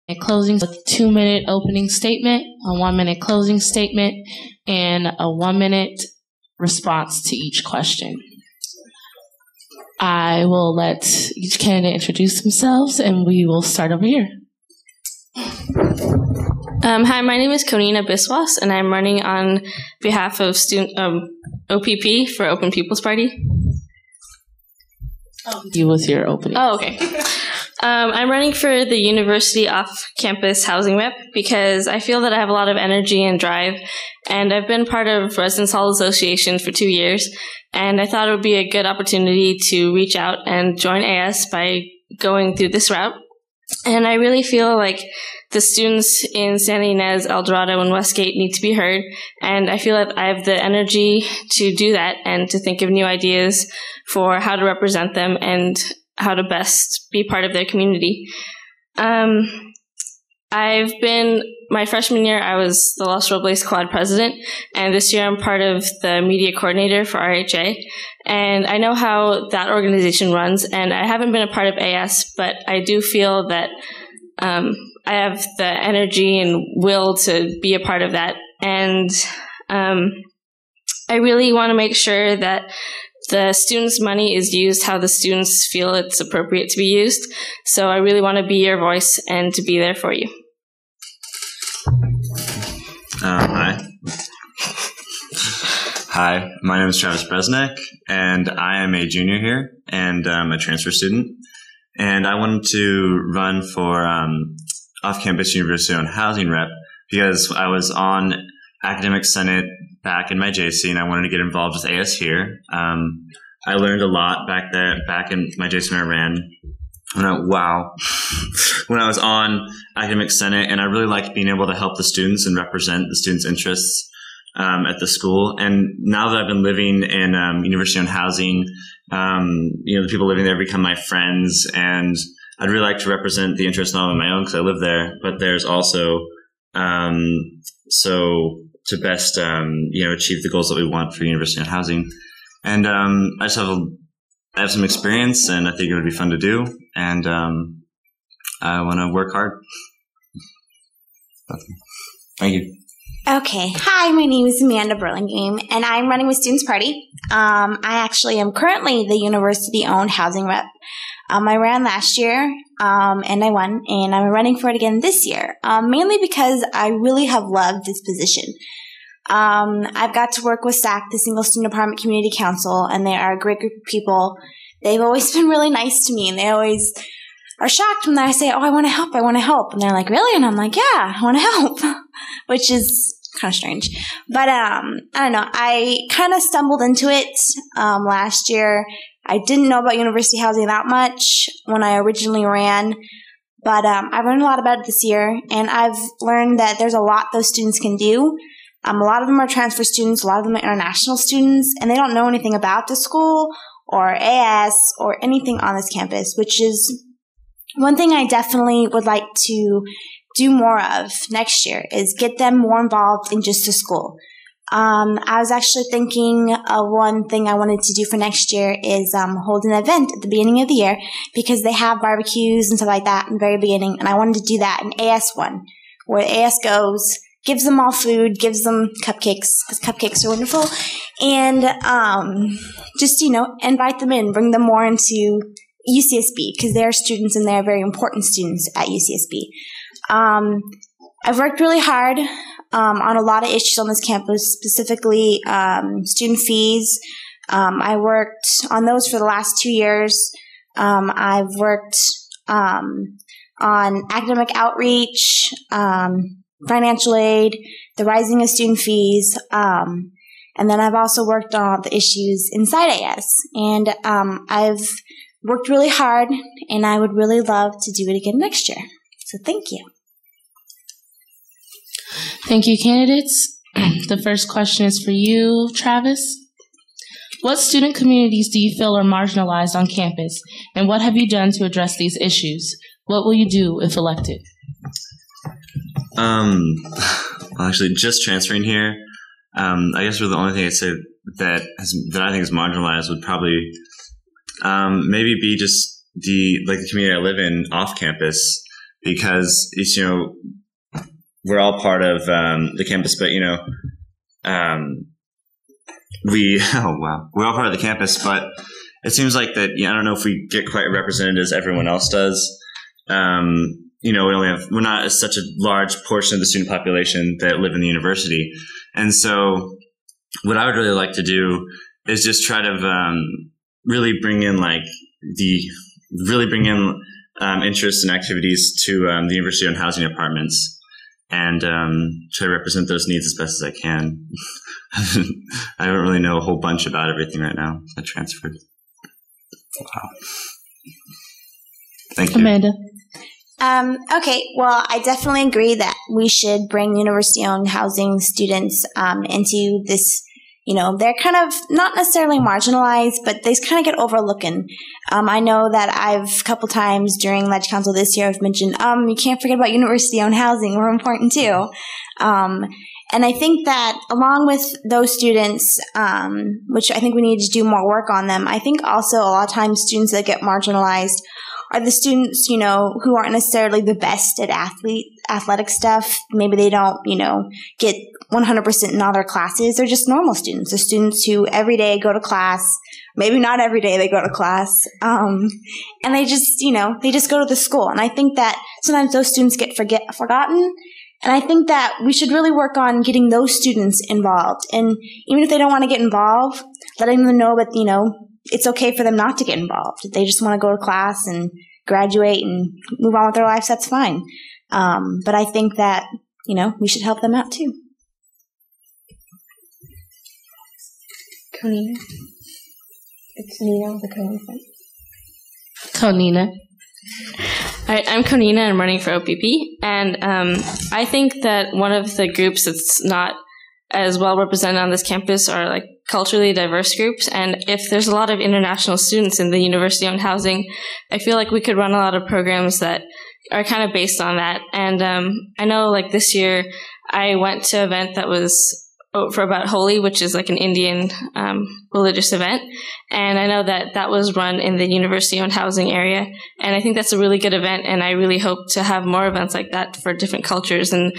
A closing with 2-minute opening statement, a 1-minute closing statement, and a 1-minute response to each question. I will let each candidate introduce themselves, and we will start over here. Hi, my name is Konina Biswas, and I'm running on behalf of student OPP for Open People's Party. You with your opening. Oh, okay. I'm running for the university off-campus housing rep because I feel that I have a lot of energy and drive, and I've been part of Residence Hall Association for 2 years, and I thought it would be a good opportunity to reach out and join AS by going through this route. And I really feel like the students in Santa Ynez, El Dorado, and Westgate need to be heard, and I feel like I have the energy to do that and to think of new ideas for how to represent them and how to best be part of their community. My freshman year, I was the Los Robles Quad president, and this year I'm part of the media coordinator for RHA. And I know how that organization runs, and I haven't been a part of AS, but I do feel that I have the energy and will to be a part of that. And I really want to make sure that the students' money is used how the students feel it's appropriate to be used. So I really want to be your voice and to be there for you. Hi. Hi, my name is Travis Bresnik, and I am a junior here, and I'm a transfer student. And I wanted to run for off-campus university-owned housing rep because I was on Academic Senate back in my JC, and I wanted to get involved with AS here. I learned a lot back in my JC when I ran. When I was on Academic Senate, and I really liked being able to help the students and represent the students' interests at the school. And now that I've been living in university-owned housing, the people living there become my friends, and I'd really like to represent the interests not only my own because I live there, but there's also to best achieve the goals that we want for university-owned housing. And I just have some experience, and I think it would be fun to do, and I want to work hard. Thank you. Okay. Hi, my name is Amanda Burlingame, and I'm running with Students Party. I actually am currently the university-owned housing rep. I ran last year, and I won, and I'm running for it again this year, mainly because I really have loved this position. I've got to work with SAC, the Single Student Apartment Community Council, and they are a great group of people. They've always been really nice to me, and they always are shocked when I say, "Oh, I want to help, I want to help." And they're like, "Really?" And I'm like, "Yeah, I want to help," which is kind of strange. But I don't know. I kind of stumbled into it last year. I didn't know about university housing that much when I originally ran, but I've learned a lot about it this year, and I've learned that there's a lot those students can do. A lot of them are transfer students, a lot of them are international students, and they don't know anything about the school or AS or anything on this campus, which is one thing I definitely would like to do more of next year, is get them more involved in just the school. I was actually thinking one thing I wanted to do for next year is hold an event at the beginning of the year, because they have barbecues and stuff like that in the very beginning, and I wanted to do that in AS one, where AS goes, gives them all food, gives them cupcakes, because cupcakes are wonderful, and just, invite them in, bring them more into UCSB, because they are students and they are very important students at UCSB. I've worked really hard on a lot of issues on this campus, specifically student fees. I worked on those for the last 2 years. I've worked on academic outreach, financial aid, the rising of student fees, and then I've also worked on the issues inside AS. And I've worked really hard, and I would really love to do it again next year. So thank you. Thank you, candidates. The first question is for you, Travis. What student communities do you feel are marginalized on campus, and what have you done to address these issues? What will you do if elected? Actually, just transferring here, I guess really the only thing I'd say that I think is marginalized would probably maybe be just the community I live in off campus. because we're all part of the campus, but we're all part of the campus, but it seems like that. I don't know if we get quite represented as everyone else does. We're not such a large portion of the student population that live in the university, and so what I would really like to do is just try to really bring in interests and activities to the university-owned housing departments, and try to represent those needs as best as I can. I don't really know a whole bunch about everything right now. I transferred. Wow. Thank you. Amanda. Okay, well, I definitely agree that we should bring university-owned housing students into this. They're kind of not necessarily marginalized, but they kind of get overlooked. I know that a couple times during Ledge Council this year, I've mentioned, you can't forget about university-owned housing. We're important too. And I think that along with those students, which I think we need to do more work on them, I think also a lot of times students that get marginalized are the students, who aren't necessarily the best at athletic stuff. Maybe they don't, get 100% in all their classes. They're just normal students. They're students who every day go to class. Maybe not every day they go to class. And they just, they just go to the school. And I think that sometimes those students get forgotten. And I think that we should really work on getting those students involved. And even if they don't want to get involved, letting them know that, it's okay for them not to get involved. If they just want to go to class and graduate and move on with their lives, that's fine. But I think that, we should help them out too. Konina. It's Nina with the Konina. Konina. All right, I'm Konina and I'm running for OPP. And I think that one of the groups that's not as well represented on this campus are culturally diverse groups. And if there's a lot of international students in the university-owned housing, I feel like we could run a lot of programs that are kind of based on that. And I know this year I went to an event that was for about Holi, which is an Indian religious event. And I know that was run in the university-owned housing area. And I think that's a really good event. And I really hope to have more events like that for different cultures and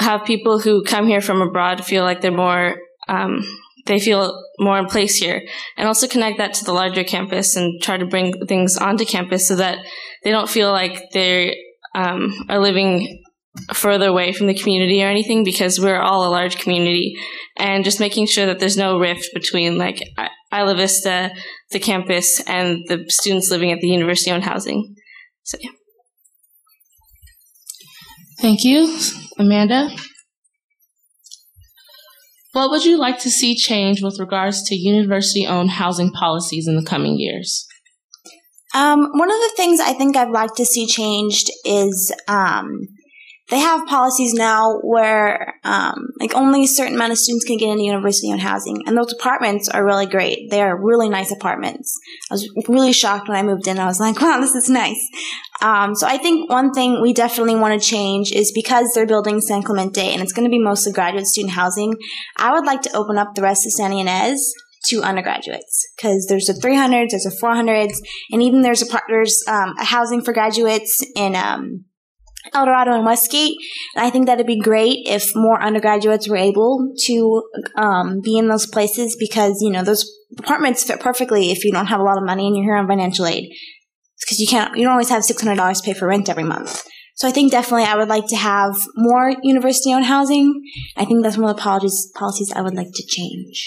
have people who come here from abroad feel like they're more, they feel more in place here. And also connect that to the larger campus and try to bring things onto campus so that they don't feel like they are living further away from the community or anything, because we're all a large community, and just making sure that there's no rift between Isla Vista, the campus, and the students living at the university-owned housing. So, yeah. Thank you. Amanda? What would you like to see change with regards to university-owned housing policies in the coming years? One of the things I think I'd like to see changed is they have policies now where only a certain amount of students can get into university-owned housing, and those apartments are really great. They are really nice apartments. I was really shocked when I moved in. I was like, wow, this is nice. So I think one thing we definitely want to change is, because they're building San Clemente and it's going to be mostly graduate student housing, I would like to open up the rest of Santa Ynez to undergraduates, because there's a 300s, there's a 400s, and even there's a housing for graduates in El Dorado and Westgate. And I think that'd be great if more undergraduates were able to be in those places, because those apartments fit perfectly if you don't have a lot of money and you're here on financial aid, because you don't always have $600 to pay for rent every month. So I think definitely I would like to have more university-owned housing. I think that's one of the policies I would like to change.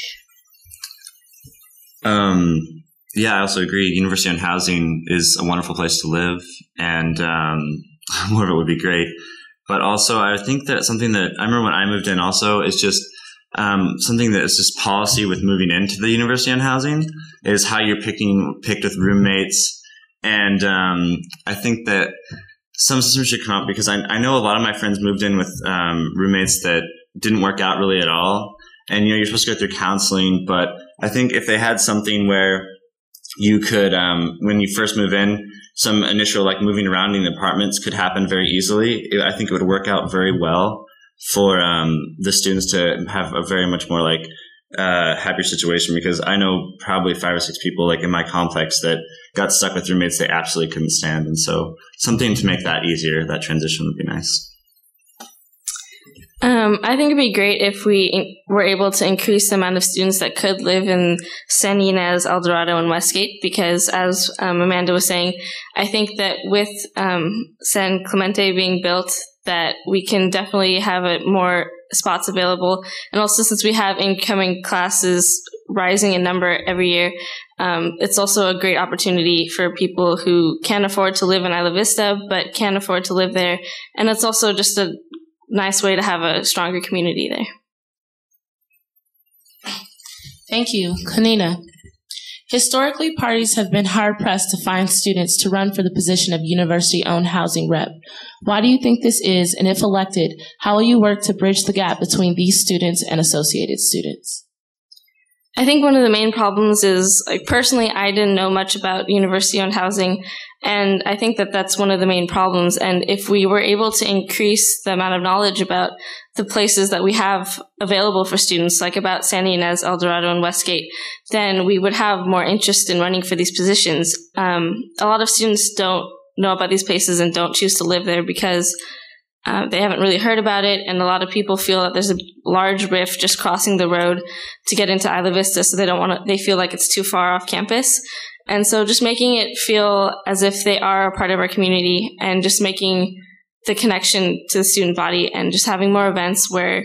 Yeah, I also agree. University-owned housing is a wonderful place to live, and more of it would be great. But also, I think that something that I remember when I moved in also is just something that is just policy with moving into the university-owned housing is how you're picked with roommates. And I think that some systems should come up, because I know a lot of my friends moved in with roommates that didn't work out really at all. And, you're supposed to go through counseling, but I think if they had something where you could, when you first move in, some initial moving around in the apartments could happen very easily. I think it would work out very well for the students to have a very much more happier situation, because I know probably 5 or 6 people like in my complex that got stuck with roommates they absolutely couldn't stand. And so something to make that easier, that transition would be nice. I think it'd be great if we were able to increase the amount of students that could live in San Ynez, El Dorado, and Westgate, because as Amanda was saying, I think that with San Clemente being built, that we can definitely have more spots available. And also, since we have incoming classes rising in number every year, it's also a great opportunity for people who can't afford to live in Isla Vista, but can't afford to live there. And it's also just a nice way to have a stronger community there. Thank you. Kanina. Historically, parties have been hard-pressed to find students to run for the position of university-owned housing rep. Why do you think this is, and if elected, how will you work to bridge the gap between these students and associated students? I think one of the main problems is, like, personally, I didn't know much about university-owned housing, and I think that that's one of the main problems. And if we were able to increase the amount of knowledge about the places that we have available for students, like about San Ynez, El Dorado, and Westgate, then we would have more interest in running for these positions. A lot of students don't know about these places and don't choose to live there because they haven't really heard about it, and a lot of people feel that there's a large rift just crossing the road to get into Isla Vista, so they feel like it's too far off campus. And so just making it feel as if they are a part of our community, and just making the connection to the student body, and just having more events where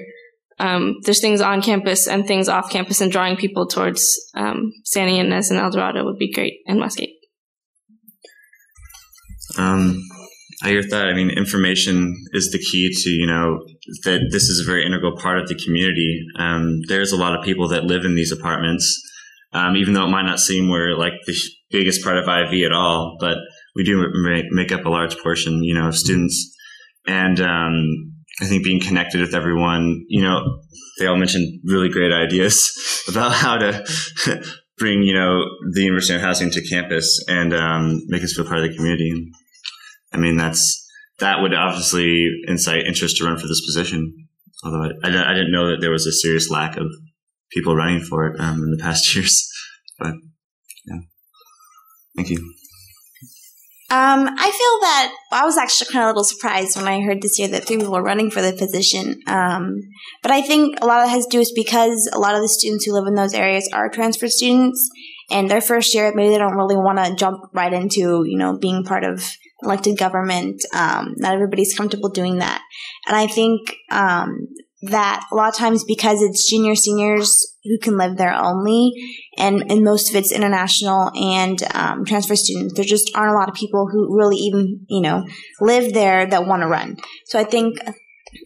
there's things on campus and things off campus, and drawing people towards San Ynez and El Dorado would be great, and Westgate. I hear that. I mean, information is the key to, that this is a very integral part of the community. There's a lot of people that live in these apartments, even though it might not seem we're like the biggest part of IV at all, but we do make up a large portion, of students. And I think being connected with everyone, they all mentioned really great ideas about how to bring, the University of Housing to campus and make us feel part of the community. I mean, that would obviously incite interest to run for this position. Although I didn't know that there was a serious lack of people running for it in the past years. But yeah, thank you. I feel that I was actually kind of a little surprised when I heard this year that 3 people were running for the position. But I think a lot of it has to do with because a lot of the students who live in those areas are transfer students, and their first year, maybe they don't really want to jump right into, being part of elected government. Not everybody's comfortable doing that. And I think that a lot of times because it's seniors who can live there only, and most of it's international and transfer students, there just aren't a lot of people who really even, live there that want to run. So I think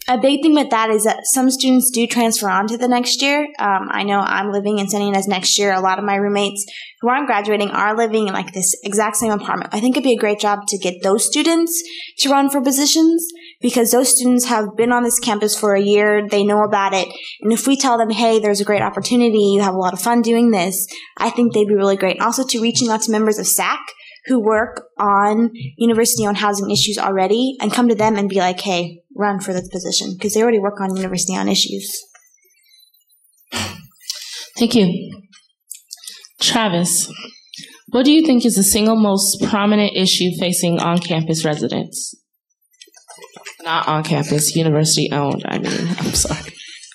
a big thing with that is that some students do transfer on to the next year. I know I'm living in San Ynez next year. A lot of my roommates who aren't graduating are living in like this exact same apartment. I think it'd be a great job to get those students to run for positions, because those students have been on this campus for a year. They know about it. And if we tell them, hey, there's a great opportunity, you have a lot of fun doing this, I think they'd be really great. And also to reaching out to members of SAC who work on university-owned housing issues already, and come to them and be like, hey, run for this position, because they already work on university-owned issues. Thank you. Travis, what do you think is the single most prominent issue facing on-campus residents? Not on-campus, university-owned, I'm sorry.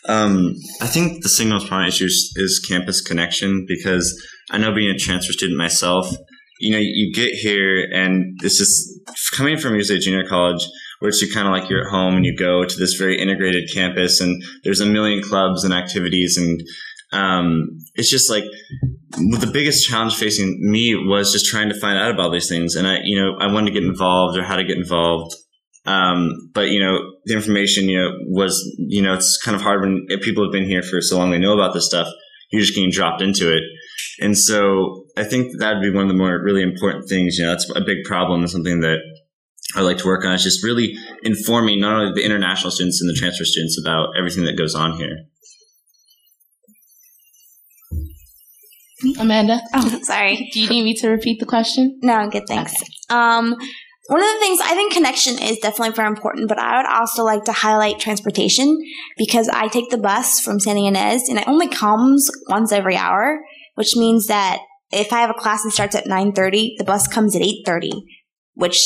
I think the single most prominent issue is campus connection, because I know being a transfer student myself, you get here and this is coming from USA Junior College, where it's kind of like you're at home and you go to this very integrated campus and there's a million clubs and activities. And it's just like the biggest challenge facing me was just trying to find out about these things. And I wanted to get involved or how to get involved. But the information, was, it's kind of hard when people have been here for so long, they know about this stuff. You're just getting dropped into it. And so I think that would be one of the more really important things. That's a big problem and something that I like to work on. Is just really informing not only the international students and the transfer students about everything that goes on here. Amanda? Oh, sorry. Do you need me to repeat the question? No, I'm good, thanks. Okay. one of the things, I think connection is definitely very important, but I would also like to highlight transportation because I take the bus from Santa Ynez and it only comes once every hour, which means that if I have a class that starts at 9:30, the bus comes at 8:30, which,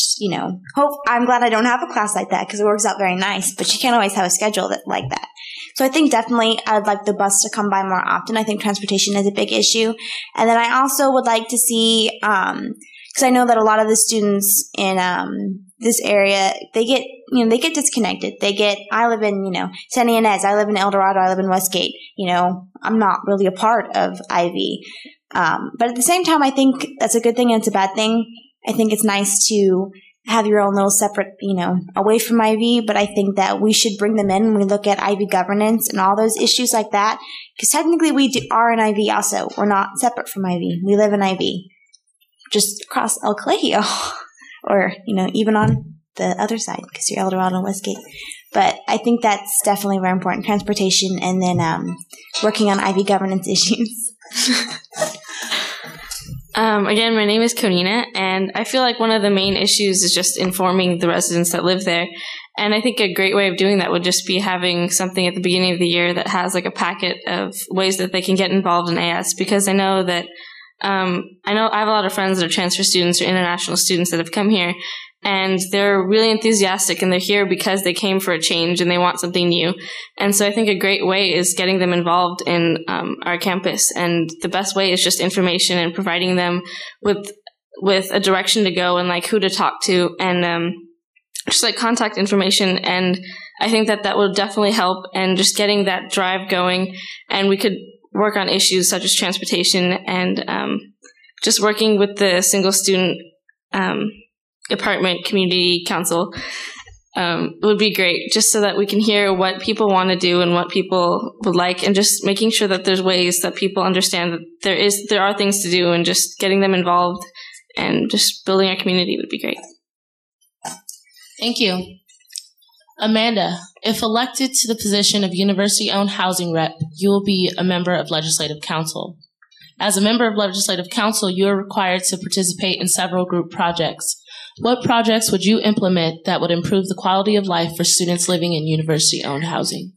I'm glad I don't have a class like that because it works out very nice, but you can't always have a schedule like that. So I think definitely I'd like the bus to come by more often. I think transportation is a big issue. And then I also would like to see, because I know that a lot of the students in this area, they get disconnected. I live in, Santa Ynez, I live in El Dorado, I live in Westgate. I'm not really a part of Ivy. But at the same time, I think that's a good thing and it's a bad thing. I think it's nice to have your own little separate, away from Ivy, but I think that we should bring them in when we look at Ivy governance and all those issues like that, because technically we are in Ivy also. We're not separate from Ivy. We live in Ivy, just across El Colegio, or, even on the other side, because you're El Dorado and Westgate. But I think that's definitely very important, transportation, and then working on Ivy governance issues. Again, my name is Konina, and I feel like one of the main issues is just informing the residents that live there. And I think a great way of doing that would just be having something at the beginning of the year that has like a packet of ways that they can get involved in AS, because I know that I have a lot of friends that are transfer students or international students that have come here, and they're really enthusiastic and they're here because they came for a change and they want something new. And so I think a great way is getting them involved in our campus. And the best way is just information and providing them with a direction to go and like who to talk to and just like contact information. And I think that will definitely help and just getting that drive going. And we could work on issues such as transportation and just working with the single student apartment community council would be great, just so that we can hear what people want to do and what people would like, and just making sure that there's ways that people understand that there are things to do, and just getting them involved and just building our community would be great. Thank you. Amanda, if elected to the position of university-owned housing rep, you will be a member of Legislative Council. As a member of Legislative Council, you are required to participate in several group projects. What projects would you implement that would improve the quality of life for students living in university-owned housing?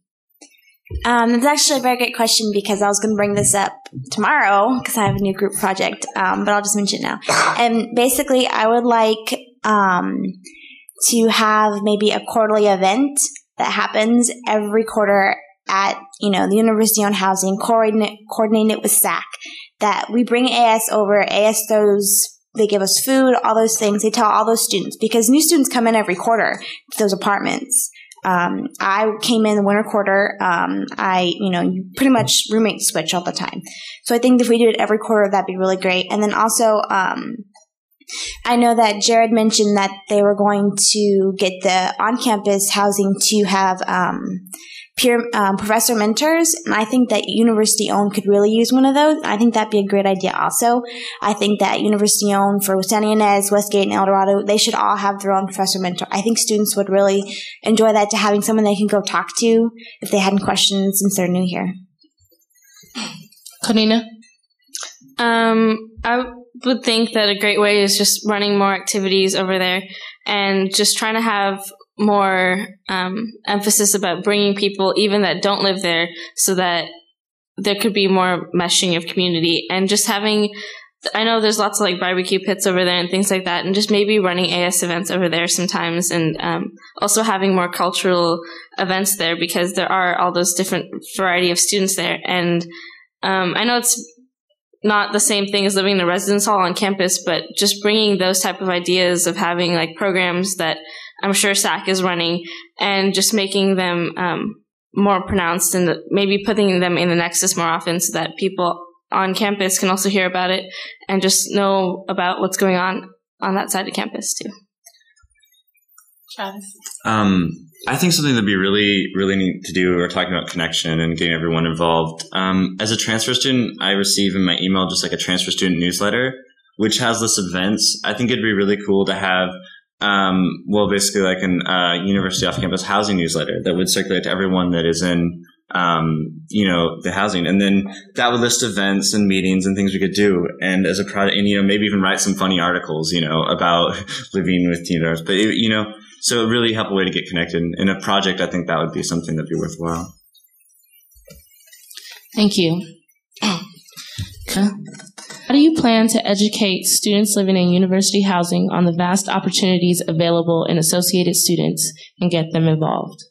That's actually a very great question because I was going to bring this up tomorrow because I have a new group project, but I'll just mention it now. And basically, I would like to have maybe a quarterly event that happens every quarter at, the university-owned housing, coordinated with SAC, that we bring AS over, AS they give us food, all those things. They tell all those students, because new students come in every quarter to those apartments. I came in the winter quarter. You pretty much roommate switch all the time. So I think if we did it every quarter, that'd be really great. And then also, I know that Jared mentioned that they were going to get the on-campus housing to have peer professor mentors, and I think that university-owned could really use one of those. I think that'd be a great idea also. I think that university-owned for Santa Ynez, Westgate, and El Dorado, they should all have their own professor mentor. I think students would really enjoy that, to having someone they can go talk to if they had any questions since they're new here. Konina? I would think that a great way is just running more activities over there and just trying to have more emphasis about bringing people even that don't live there, so that there could be more meshing of community, and just having, I know there's lots of like barbecue pits over there and things like that, and just maybe running AS events over there sometimes, and also having more cultural events there, because there are all those different variety of students there. And I know it's not the same thing as living in a residence hall on campus, but just bringing those type of ideas of having like programs that I'm sure SAC is running, and just making them more pronounced, and maybe putting them in the nexus more often, so that people on campus can also hear about it and just know about what's going on that side of campus too. Travis? I think something that'd be really, really neat to do, or talking about connection and getting everyone involved. As a transfer student, I receive in my email just like a transfer student newsletter, which has lists of events. I think it'd be really cool to have basically like an university off-campus housing newsletter that would circulate to everyone that is in the housing. And then that would list events and meetings and things we could do. And as a product, and, maybe even write some funny articles, about living with teenagers. But, so it really helped a way to get connected. In a project, I think that would be something that'd be worthwhile. Thank you. Okay. How do you plan to educate students living in university housing on the vast opportunities available in Associated Students and get them involved?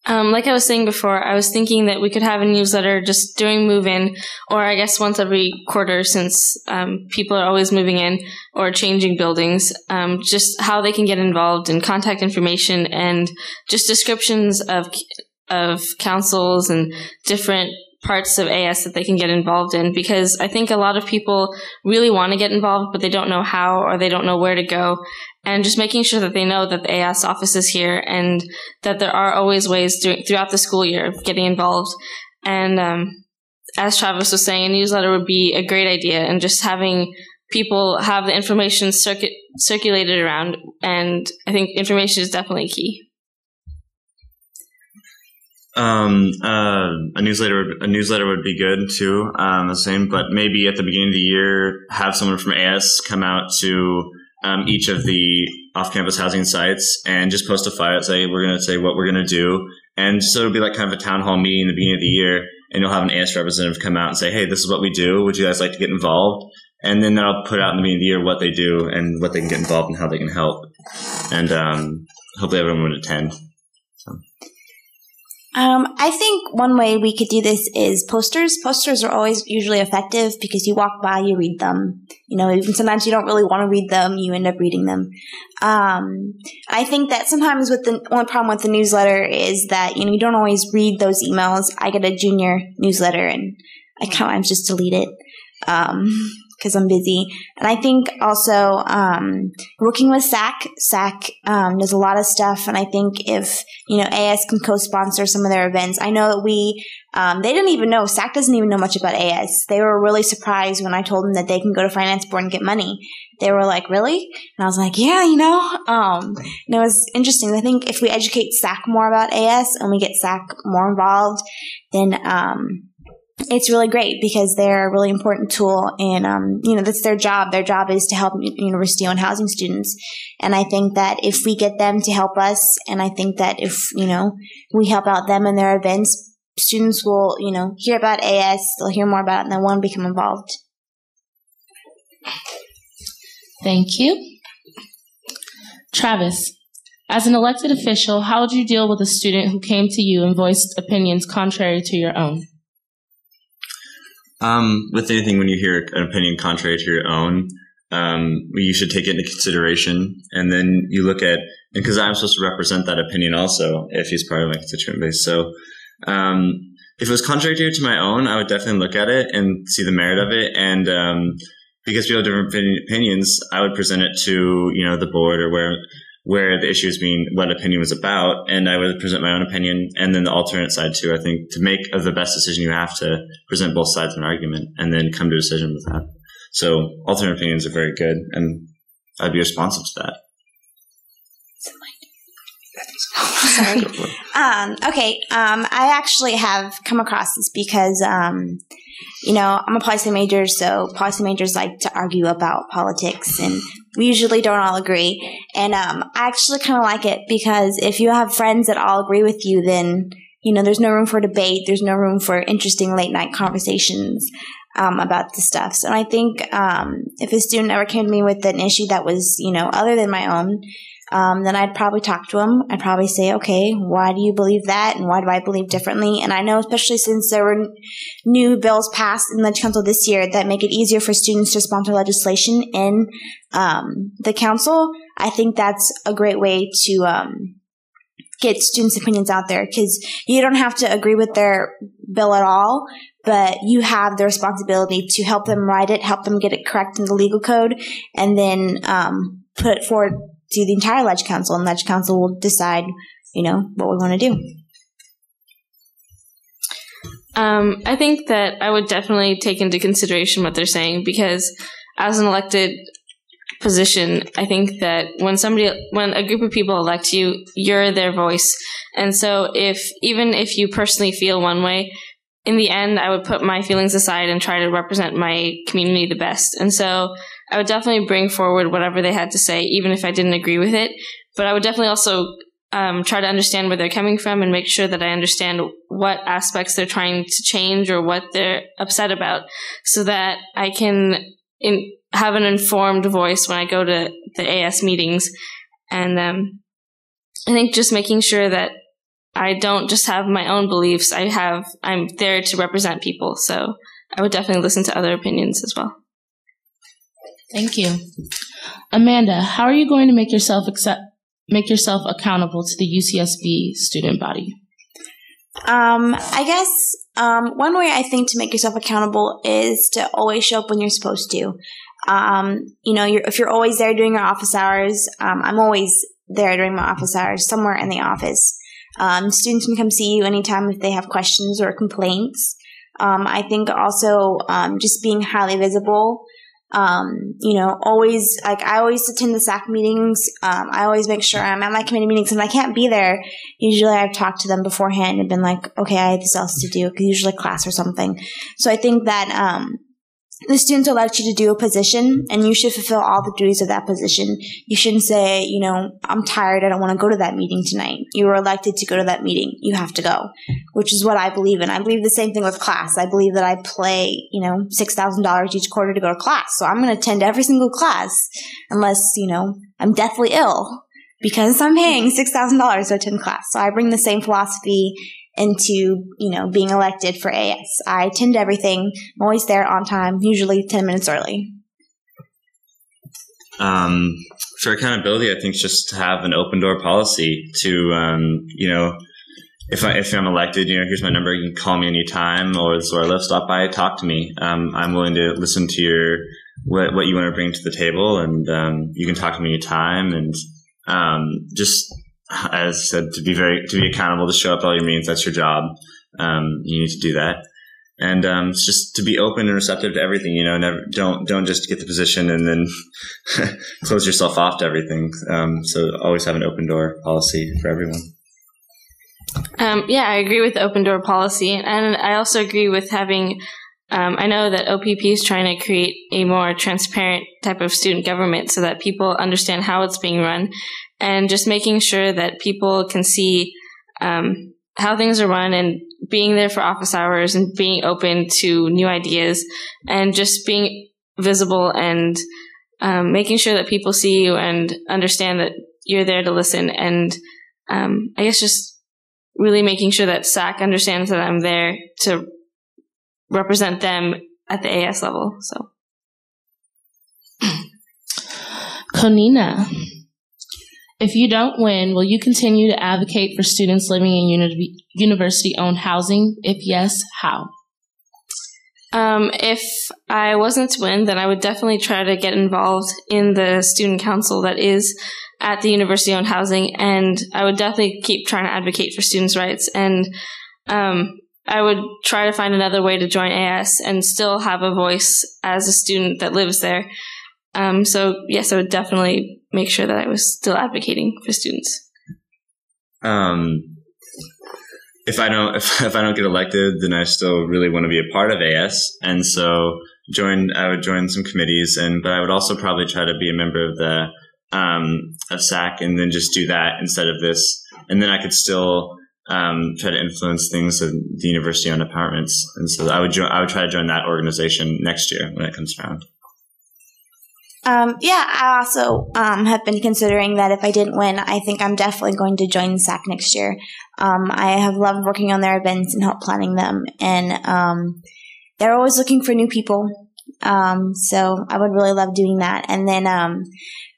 Like I was saying before, I was thinking that we could have a newsletter just during move-in, or I guess once every quarter, since people are always moving in or changing buildings, just how they can get involved, and contact information, and just descriptions of councils and different parts of AS that they can get involved in, because I think a lot of people really want to get involved, but they don't know how, or they don't know where to go. And just making sure that they know that the AS office is here, and that there are always ways throughout the school year of getting involved. And as Travis was saying, a newsletter would be a great idea, and just having people have the information circulated around. And I think information is definitely key. A newsletter would be good too. The same, but maybe at the beginning of the year, have someone from AS come out to each of the off-campus housing sites and just post a flyer that say, we're going to say what we're going to do. And so it'll be like kind of a town hall meeting at the beginning of the year, and you'll have an AS representative come out and say, hey, this is what we do. Would you guys like to get involved? And then that'll put out in the beginning of the year what they do and what they can get involved and how they can help. And hopefully everyone would attend. So. I think one way we could do this is posters. Posters are always usually effective because you walk by, you read them. Even sometimes you don't really want to read them, you end up reading them. I think that sometimes the only problem with the newsletter is that, you don't always read those emails. I get a junior newsletter and I sometimes just delete it. Because I'm busy. And I think also working with SAC does a lot of stuff. And I think if, AS can co-sponsor some of their events. I know that they didn't even know, SAC doesn't even know much about AS. They were really surprised when I told them that they can go to finance board and get money. They were like, really? And I was like, yeah, and it was interesting. I think if we educate SAC more about AS and we get SAC more involved, then it's really great because they're a really important tool, and that's their job. Their job is to help university-owned housing students, and I think that if we get them to help us, and I think that if we help out them in their events, students will hear about AS, they'll hear more about it, and they'll want to become involved. Thank you, Travis. As an elected official, how would you deal with a student who came to you and voiced opinions contrary to your own? With anything, when you hear an opinion contrary to your own, you should take it into consideration. And then you look at, because I'm supposed to represent that opinion also, if he's part of my constituent base. So, if it was contrary to my own, I would definitely look at it and see the merit of it. And, because we have different opinions, I would present it to, the board or where the issue is what opinion was about, and I would present my own opinion, and then the alternate side too. I think to make the best decision, you have to present both sides of an argument and then come to a decision with that. So alternate opinions are very good, and I'd be responsive to that. Sorry. Okay. I actually have come across this because, I'm a policy major, so policy majors like to argue about politics, and we usually don't all agree. And I actually kind of like it because if you have friends that all agree with you, then, there's no room for debate. There's no room for interesting late night conversations about the stuff. So I think if a student ever came to me with an issue that was, other than my own, then I'd probably talk to them. I'd probably say, okay, why do you believe that? And why do I believe differently? And I know, especially since there were new bills passed in the council this year that make it easier for students to sponsor legislation in the council, I think that's a great way to get students' opinions out there, because you don't have to agree with their bill at all, but you have the responsibility to help them write it, help them get it correct in the legal code, and then put it forward to the entire Ledge Council, and Ledge Council will decide, what we want to do. I think that I would definitely take into consideration what they're saying, because as an elected position, I think that when a group of people elect you, you're their voice. And so even if you personally feel one way, in the end, I would put my feelings aside and try to represent my community the best. And so I would definitely bring forward whatever they had to say, even if I didn't agree with it. But I would definitely also try to understand where they're coming from and make sure that I understand what aspects they're trying to change or what they're upset about, so that I can have an informed voice when I go to the AS meetings. And I think just making sure that I don't just have my own beliefs. I'm there to represent people. So I would definitely listen to other opinions as well. Thank you. Amanda, how are you going to make yourself accountable to the UCSB student body? I guess one way I think to make yourself accountable is to always show up when you're supposed to. If you're always there during your office hours, I'm always there during my office hours, somewhere in the office. Students can come see you anytime if they have questions or complaints. I think also just being highly visible. I always attend the SAC meetings. I always make sure I'm at my committee meetings. And if I can't be there, usually I've talked to them beforehand and been like, okay, I have this else to do, usually class or something. So I think that the students elect you to do a position, and you should fulfill all the duties of that position. You shouldn't say, I'm tired, I don't want to go to that meeting tonight. You were elected to go to that meeting. You have to go, which is what I believe in. I believe the same thing with class. I believe that I pay, $6,000 each quarter to go to class. So I'm going to attend every single class unless, I'm deathly ill, because I'm paying $6,000 to attend class. So I bring the same philosophy into, being elected for AS. I attend everything. I'm always there on time, usually 10 minutes early. For accountability, I think just to have an open door policy to, if I'm elected, here's my number, you can call me anytime, or this is where I live, stop by, talk to me. I'm willing to listen to what you want to bring to the table, and you can talk to me anytime, and just, as I said, to be accountable, to show up at all your meetings. That's your job. You need to do that. And just to be open and receptive to everything, don't just get the position and then close yourself off to everything. So always have an open door policy for everyone. I agree with the open door policy. And I also agree with having, I know that OPP is trying to create a more transparent type of student government so that people understand how it's being run, and just making sure that people can see how things are run, and being there for office hours, and being open to new ideas, and just being visible, and making sure that people see you and understand that you're there to listen. And I guess just really making sure that SAC understands that I'm there to represent them at the AS level. So, Konina, if you don't win, will you continue to advocate for students living in university-owned housing? If yes, how? If I wasn't to win, then I would definitely try to get involved in the student council that is at the university-owned housing, and I would definitely keep trying to advocate for students' rights. And I would try to find another way to join AS and still have a voice as a student that lives there. So yes, I would definitely make sure that I was still advocating for students. If I don't get elected, then I still really want to be a part of AS, and so I would join some committees, but I would also probably try to be a member of the of SAC, and then just do that instead of this, and then I could still try to influence things in the university-owned apartments, and so I would try to join that organization next year when it comes around. I also have been considering that if I didn't win, I think I'm definitely going to join SAC next year. I have loved working on their events and help planning them, and they're always looking for new people. So I would really love doing that. And then,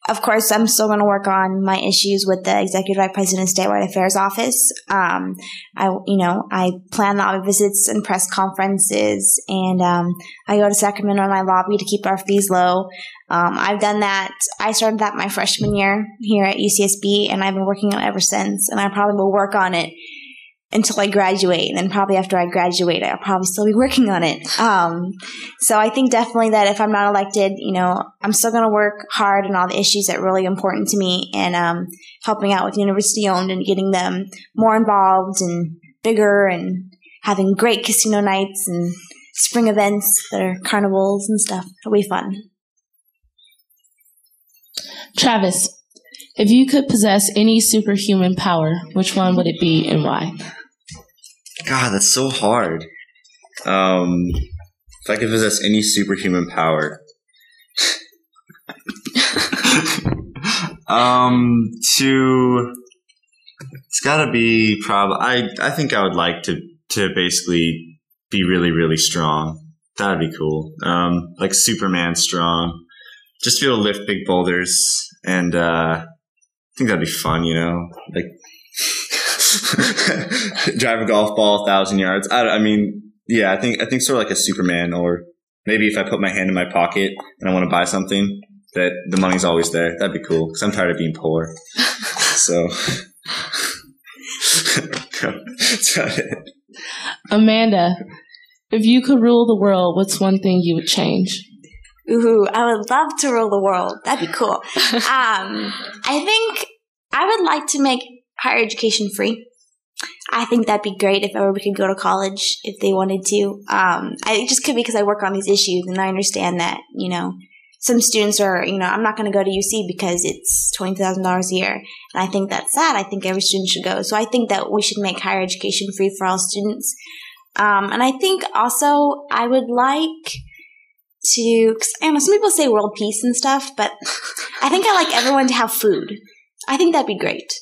of course, I'm still going to work on my issues with the Executive Vice President of Statewide Affairs Office. I plan lobby visits and press conferences, and I go to Sacramento in my lobby to keep our fees low. I've done that. I started that my freshman year here at UCSB, and I've been working on it ever since, and I probably will work on it until I graduate. And then probably after I graduate, I'll probably still be working on it. So I think definitely that if I'm not elected, I'm still going to work hard on all the issues that are really important to me, and helping out with university owned and getting them more involved and bigger, and having great casino nights and spring events that are carnivals and stuff. It'll be fun. Travis, if you could possess any superhuman power, which one would it be and why? God, that's so hard. If I could possess any superhuman power. It's gotta be I think I would like to basically be really, really strong. That'd be cool. Like Superman strong. Just be able to lift big boulders, and I think that'd be fun, like drive a golf ball 1,000 yards. I think sort of like a Superman, or maybe if I put my hand in my pocket and I want to buy something, that the money's always there. That'd be cool, because I'm tired of being poor. So, that's about it. Amanda, if you could rule the world, what's one thing you would change? Ooh, I would love to rule the world. That'd be cool. I think I would like to make higher education free. I think that'd be great if everybody could go to college if they wanted to. I just could be because I work on these issues, and I understand that, some students are, I'm not going to go to UC because it's $20,000 a year. And I think that's sad. I think every student should go. So I think that we should make higher education free for all students. And I think also I would like to, cause I don't know, some people say world peace and stuff, but I think I like everyone to have food. I think that'd be great.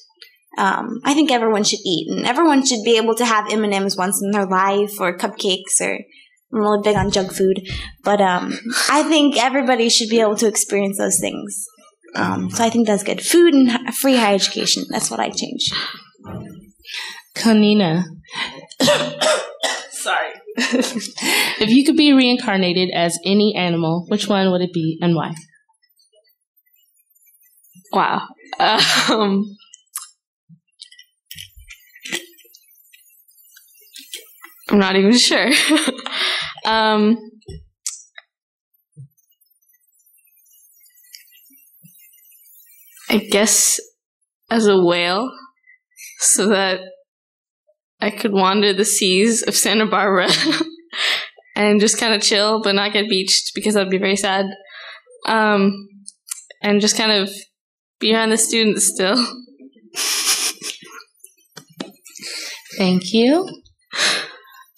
I think everyone should eat, and everyone should be able to have M&Ms once in their life, or cupcakes, or I'm really big on junk food, but I think everybody should be able to experience those things. So I think that's good. Food and free higher education. That's what I'd change. Kanina. Sorry. If you could be reincarnated as any animal, which one would it be and why? Wow. I'm not even sure. I guess as a whale, so that I could wander the seas of Santa Barbara and just kind of chill but not get beached, because I'd be very sad. And just kind of be around the students still. Thank you.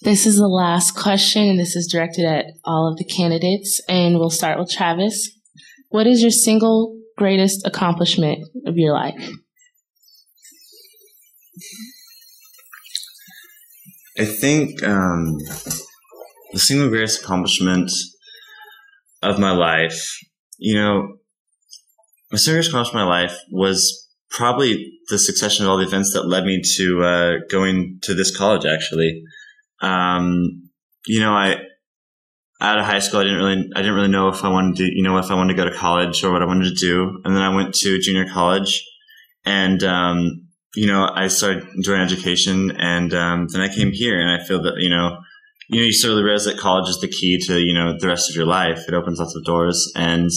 This is the last question, and this is directed at all of the candidates, and we'll start with Travis. What is your single greatest accomplishment of your life? I think the single greatest accomplishment of my life, my single greatest accomplishment of my life was probably the succession of all the events that led me to going to this college, actually. Out of high school, I didn't really know if I wanted to, if I wanted to go to college or what I wanted to do. And then I went to junior college, and, I started enjoying education, and, then I came here, and I feel that, you sort of realize that college is the key to, the rest of your life. It opens lots of doors. And,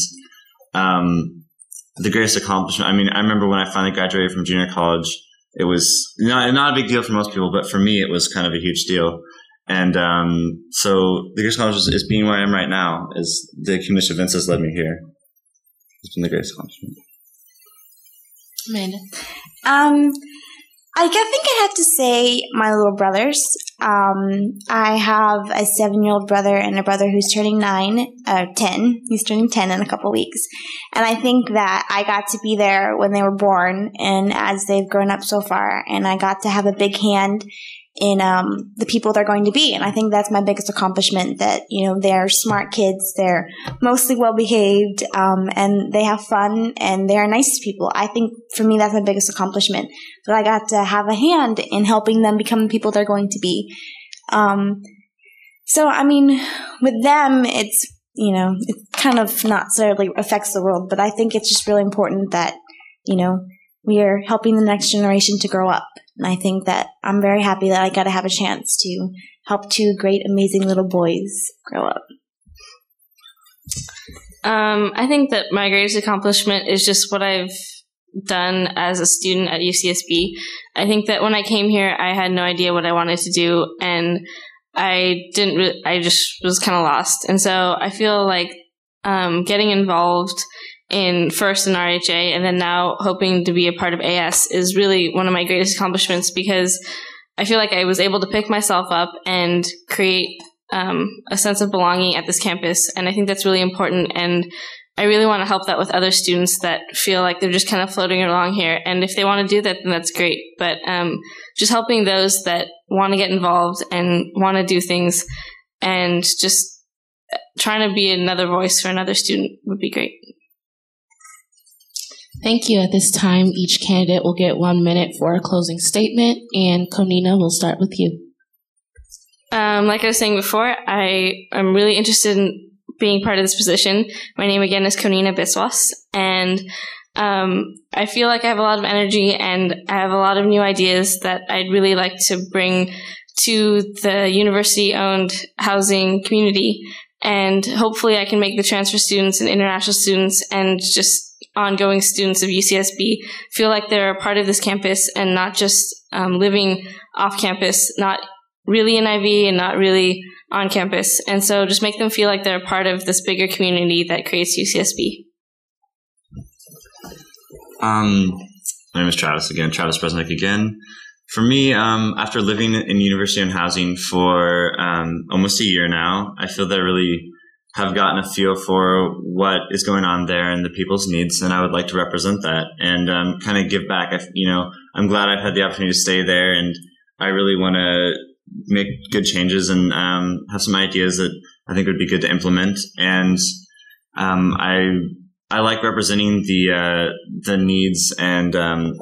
the greatest accomplishment, I remember when I finally graduated from junior college, it was not a big deal for most people, but for me, it was kind of a huge deal. And so the greatest accomplishment is being where I am right now, as the accumulation of events has led me here. It's been the greatest accomplishment. Amanda? I think I have to say my little brothers. I have a 7-year-old brother and a brother who's turning 10. He's turning 10 in a couple weeks. And I think that I got to be there when they were born and as they've grown up so far. And I got to have a big hand in the people they're going to be. And I think that's my biggest accomplishment, that, they're smart kids, they're mostly well-behaved, and they have fun, and they're nice people. I think, for me, that's my biggest accomplishment, that I got to have a hand in helping them become the people they're going to be. So, with them, it's, it kind of not necessarily affects the world, but I think it's just really important that, we are helping the next generation to grow up. And I think that I'm very happy that I got to have a chance to help two great, amazing little boys grow up. I think that my greatest accomplishment is just what I've done as a student at UCSB. I think that when I came here, I had no idea what I wanted to do, and I just was kind of lost. And so I feel like getting involved in first in RHA and then now hoping to be a part of AS is really one of my greatest accomplishments, because I feel like I was able to pick myself up and create a sense of belonging at this campus. And I think that's really important. And I really want to help that with other students that feel like they're just kind of floating along here. And if they want to do that, then that's great. But just helping those that want to get involved and want to do things and just trying to be another voice for another student would be great. Thank you. At this time, each candidate will get 1 minute for a closing statement. And Konina, we'll start with you. Like I was saying before, I am really interested in being part of this position. My name again is Konina Biswas, and I feel like I have a lot of energy and I have a lot of new ideas that I'd really like to bring to the university-owned housing community, and hopefully I can make the transfer students and international students and just ongoing students of UCSB feel like they're a part of this campus and not just living off campus, not really in IB and not really on campus. And so just make them feel like they're a part of this bigger community that creates UCSB. My name is Travis again, Travis Bresnick again. For me, after living in university-owned housing for almost a year now, I feel that I really have gotten a feel for what is going on there and the people's needs, and I would like to represent that and kind of give back. I'm glad I've had the opportunity to stay there, and I really want to make good changes and have some ideas that I think would be good to implement. And I like representing the needs and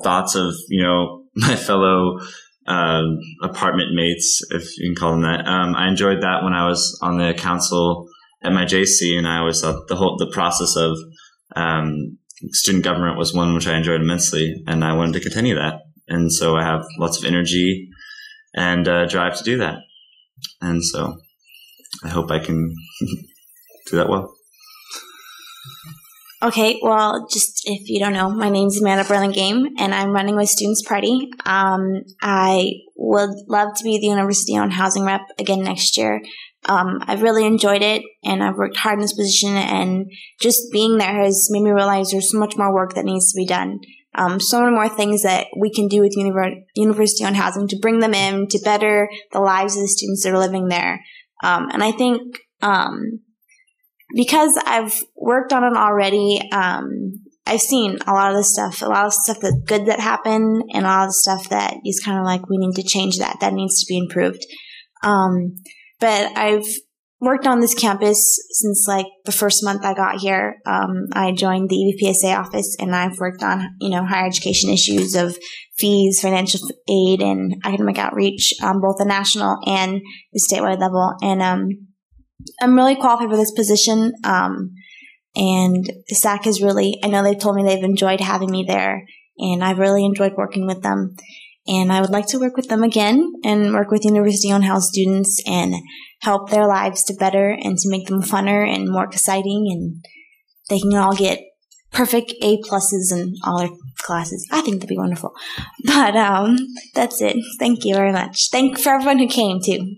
thoughts of my fellow apartment mates, if you can call them that. I enjoyed that when I was on the council at my JC, and I always thought the process of student government was one which I enjoyed immensely, and I wanted to continue that. And so I have lots of energy and drive to do that. And so I hope I can do that well. Okay, well, just if you don't know, my name's Amanda Burlingame, and I'm running with Students Party. I would love to be the university-owned housing rep again next year. I've really enjoyed it, and I've worked hard in this position, and just being there has made me realize there's so much more work that needs to be done. So many more things that we can do with university-owned housing to bring them in, to better the lives of the students that are living there. And I think because I've worked on it already, I've seen a lot of stuff that's good that happened, and a lot of the stuff that is kind of like, we need to change that needs to be improved. But I've worked on this campus since like the first month I got here. I joined the EVPSA office, and I've worked on, higher education issues of fees, financial aid, and academic outreach on both the national and the statewide level. And I'm really qualified for this position. And SAC has I know they've told me they've enjoyed having me there, and I've really enjoyed working with them. And I would like to work with them again and work with university-owned house students and help their lives to better and to make them funner and more exciting, and they can all get perfect A+ in all their classes. I think that'd be wonderful. But that's it. Thank you very much. Thank for everyone who came too.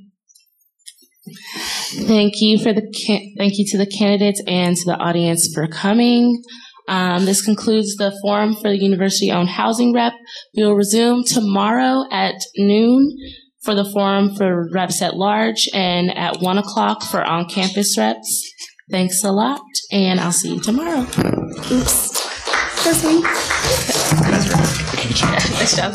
Thank you to the candidates and to the audience for coming. This concludes the forum for the university-owned housing rep. We will resume tomorrow at noon for the forum for reps at large, and at 1 o'clock for on-campus reps. Thanks a lot, and I'll see you tomorrow. Oops. That's me. Nice job.